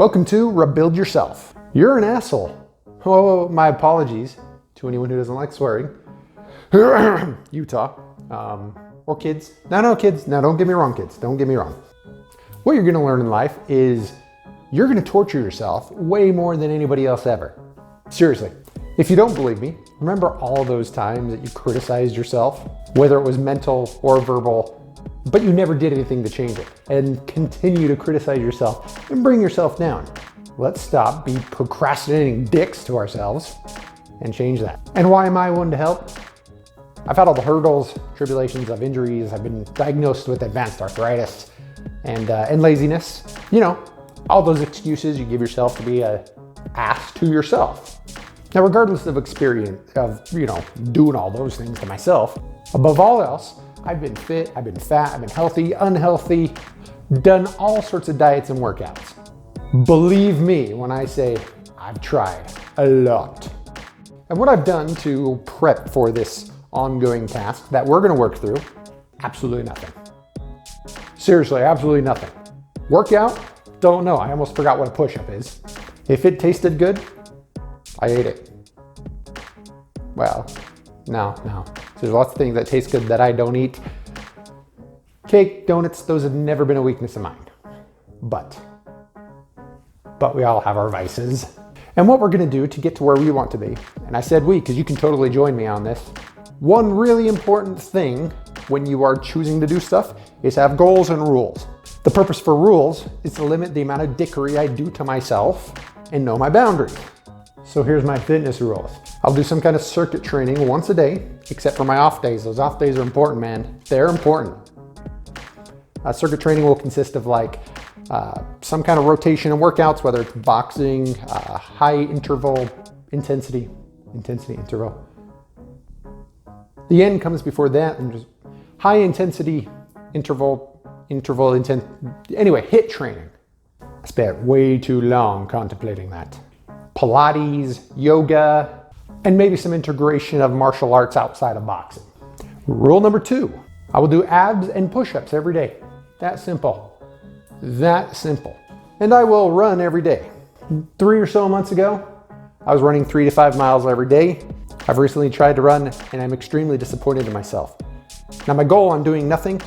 Welcome to Rebuild Yourself. You're an asshole. Oh, my apologies to anyone who doesn't like swearing. Utah. Or kids. No, kids. No, don't get me wrong, kids. Don't get me wrong. What you're going to learn in life is you're going to torture yourself way more than anybody else ever. Seriously. If you don't believe me, remember all those times that you criticized yourself, whether it was mental or verbal, but you never did anything to change it, and continue to criticize yourself and bring yourself down. Let's stop being procrastinating dicks to ourselves and change that. And why am I one to help? I've had all the hurdles, tribulations of injuries. I've been diagnosed with advanced arthritis and laziness. You know, all those excuses you give yourself to be an ass to yourself. Now, regardless of experience of, doing all those things to myself, above all else, I've been fit, I've been fat, I've been healthy, unhealthy, done all sorts of diets and workouts. Believe me when I say I've tried a lot. And what I've done to prep for this ongoing task that we're gonna work through, absolutely nothing. Seriously, absolutely nothing. Workout, don't know. I almost forgot what a push-up is. If it tasted good, I ate it. Well, no. There's lots of things that taste good that I don't eat. Cake, donuts, those have never been a weakness of mine. But we all have our vices. And what we're gonna do to get to where we want to be, and I said we, because you can totally join me on this. One really important thing when you are choosing to do stuff is have goals and rules. The purpose for rules is to limit the amount of dickery I do to myself and know my boundaries. So here's my fitness rules. I'll do some kind of circuit training once a day, except for my off days. Those off days are important, man. They're important. Circuit training will consist of some kind of rotation and workouts, whether it's boxing, high interval, intensity interval. The end comes before that, and just high intensity interval, anyway, HIIT training. I spent way too long contemplating that. Pilates, yoga, and maybe some integration of martial arts outside of boxing. Rule number 2, I will do abs and push-ups every day. That simple. And I will run every day. 3 or so months ago, I was running 3 to 5 miles every day. I've recently tried to run and I'm extremely disappointed in myself. Now my goal on doing nothing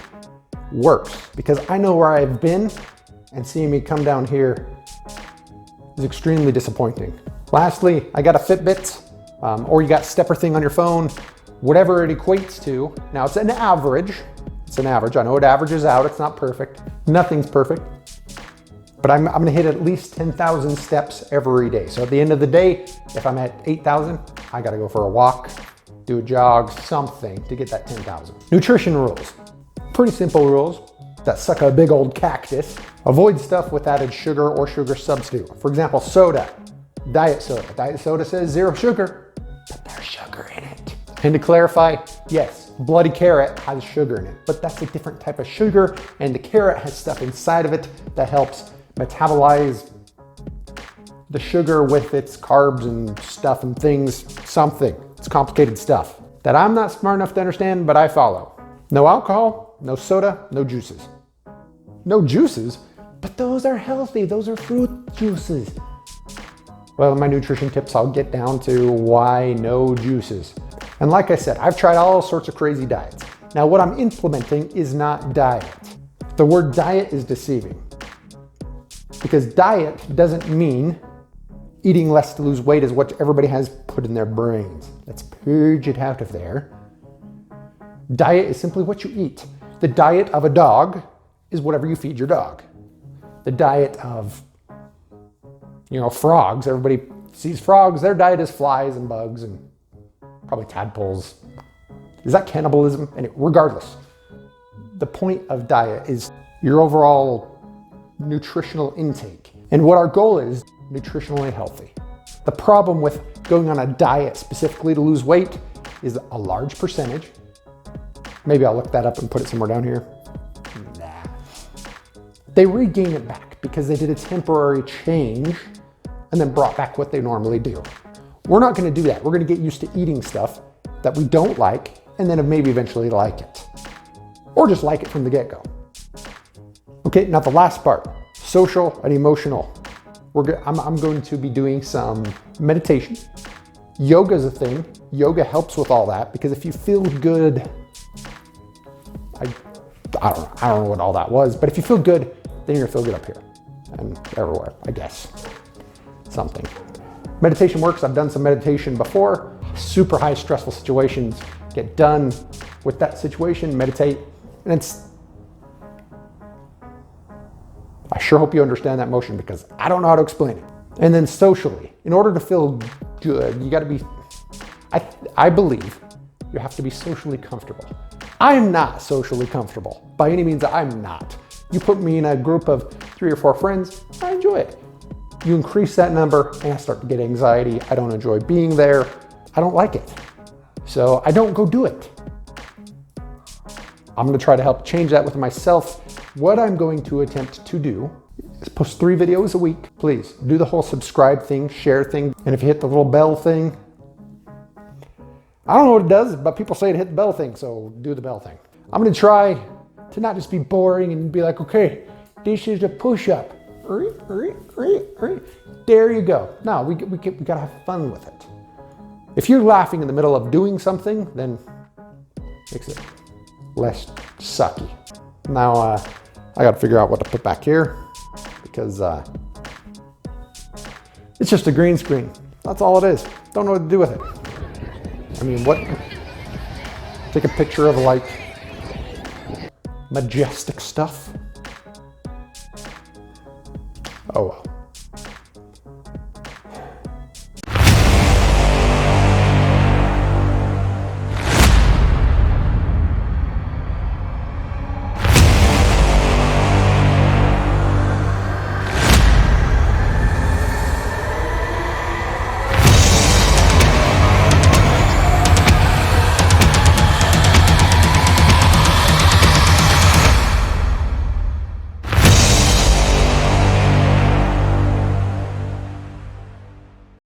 works because I know where I've been, and seeing me come down here is extremely disappointing. Lastly, I got a Fitbit, or you got stepper thing on your phone, whatever it equates to. Now it's an average. I know it averages out. It's not perfect. Nothing's perfect. But I'm gonna hit at least 10,000 steps every day. So at the end of the day, if I'm at 8,000, I gotta go for a walk, do a jog, something to get that 10,000. Nutrition rules. Pretty simple rules that suck a big old cactus. Avoid stuff with added sugar or sugar substitute. For example, soda, diet soda. Diet soda says 0 sugar, but there's sugar in it. And to clarify, yes, bloody carrot has sugar in it, but that's a different type of sugar, and the carrot has stuff inside of it that helps metabolize the sugar with its carbs and stuff and things, something. It's complicated stuff that I'm not smart enough to understand, but I follow. No alcohol, no soda, no juices. No juices? But those are healthy, those are fruit juices. Well, in my nutrition tips, I'll get down to why no juices. And like I said, I've tried all sorts of crazy diets. Now what I'm implementing is not diet. The word diet is deceiving. Because diet doesn't mean eating less to lose weight is what everybody has put in their brains. Let's purge it out of there. Diet is simply what you eat. The diet of a dog is whatever you feed your dog. The diet of, frogs, everybody sees frogs, their diet is flies and bugs and probably tadpoles. Is that cannibalism? And regardless, the point of diet is your overall nutritional intake. And what our goal is, nutritionally healthy. The problem with going on a diet specifically to lose weight is a large percentage. Maybe I'll look that up and put it somewhere down here. Nah. They regain it back because they did a temporary change and then brought back what they normally do. We're not gonna do that. We're gonna get used to eating stuff that we don't like and then maybe eventually like it. Or just like it from the get-go. Okay, now the last part, social and emotional. I'm going to be doing some meditation. Yoga is a thing. Yoga helps with all that because if you feel good, I don't know what all that was, but if you feel good, then you're gonna feel good up here and everywhere, I guess. Something. Meditation works. I've done some meditation before. Super high stressful situations. Get done with that situation, meditate, and I sure hope you understand that motion because I don't know how to explain it. And then socially, in order to feel good, you gotta be, I believe you have to be socially comfortable. I'm not socially comfortable. By any means, I'm not. You put me in a group of 3 or 4 friends, I enjoy it. You increase that number and I start to get anxiety. I don't enjoy being there. I don't like it. So I don't go do it. I'm gonna try to help change that with myself. What I'm going to attempt to do is post 3 videos a week. Please do the whole subscribe thing, share thing. And if you hit the little bell thing, I don't know what it does, but people say to hit the bell thing, so do the bell thing. I'm gonna try to not just be boring and be like, okay, this is a push-up. There you go. No, we gotta have fun with it. If you're laughing in the middle of doing something, then makes it less sucky. Now, I gotta figure out what to put back here because it's just a green screen. That's all it is. Don't know what to do with it. I mean, what? Take a picture of like majestic stuff. Oh well.